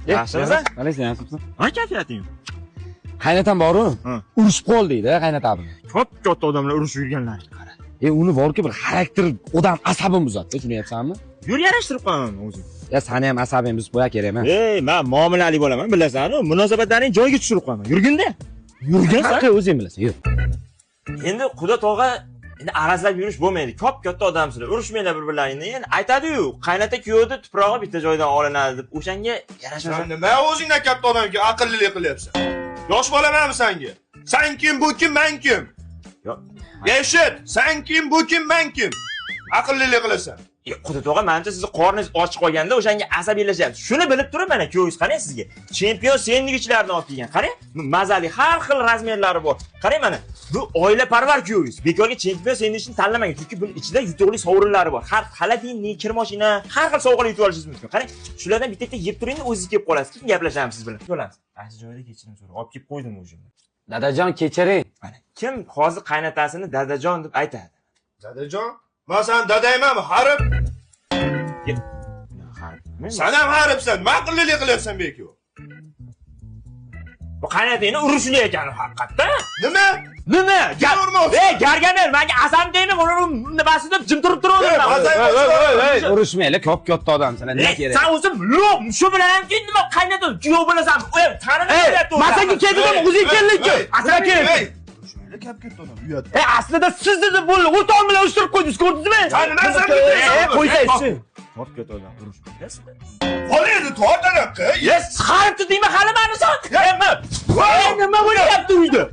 Yaxshimisan? Qalaysan, yaxshimisan? Ha, kayfiyating. Qaynatam bor-ku. Urushib qoldi-da qaynatam. Ko'p katta odamlar urushib yurganlar. Uni bor-ku bir xarakter odam asabim buzadi, tushunyapsanmi? Yur yarashtirib qo'yaman o'zing. Ya seni ham asabing buzib qo'ya kerak emas. Men muomalali bo'laman, bilasan-ku, munosabatlaring joyiga tushirib qo'yaman. Yurgin-da. Yurgansan. Haqqi o'zing bilasan, yur. Endi Quda tog'a endi arazlab yurish bo'lmaydi. Ko'p katta odamsizlar, urushmanglar bir-birlaringni. Endi aytadi-yu, qaynota kuyovni tuprog'i bitta joydan olinadi deb, o'shanga yarashmasan. Nima o'zingdan katta odamga aqllilik qilyapsan? Yosh bolamanmi senga? Sen kim, bu kim, men kim? Yo'q. Eshit, sen kim, bu kim, men kim? Aqllilik qilasan. Quda tog'a, menimcha sizni qorningiz ochiq qolganda o'shanga asabiylashyapsiz. Shuni bilib turib, mana kuyovingiz qarang sizga. Chempion sendvichlarni olib kelgan. Qarang, mazali har xil razmerlari bor. Qarang mana, bu oilaparvar kuyovingiz. Bekorga chempion sendvichni tanlamagan, chunki buning ichida yutuqli sovrinlari bor. Har xalatinni, kir mashina, har xil sovg'alar yutib olishingiz mumkin. Qarang, shulardan bitta yeb turingda o'zingiz kelib qolasiz. Keyin gaplashamiz siz bilan. Bo'lamiz. Aysi joyida kechirim so'rab olib kelib qo'ydim o'shani. Dadajon, kechiring. Mana, kim hozir qaynotasini dadajon deb aytadi? Dadajon? Men sen dadaymanmi? Harib. Sen ham haribsan. Nima aqllilik qilyapsan beki? Bu qaynotingni urishli ekan haqiqatda. Nima? Nima? Urmoqchi. Garganer, menga asam deymi, uni nimasi deb jim turib turaverman. Urushmaylar, ko'p katta odamsan, nima kerak? Sen o'zing lo'q, shu bilan ham keyin nima qaynota kuyov bo'lasan? Tanini Masaga ketdim, o'zing kelding-ku. Asam kerak. Kap katta odam uyat. Aslida siz dedi bo'ldi, o'rtog'im bilan ushtirib qo'ydingiz, ko'rdingizmi? Sen nima san? Qo'ysangchi. Ko'p katta odam urushmayapsizda. Qo'lingni tortanaqa. Yes, xaribdi deymi hali meni son? Nima bo'lyapti uyda?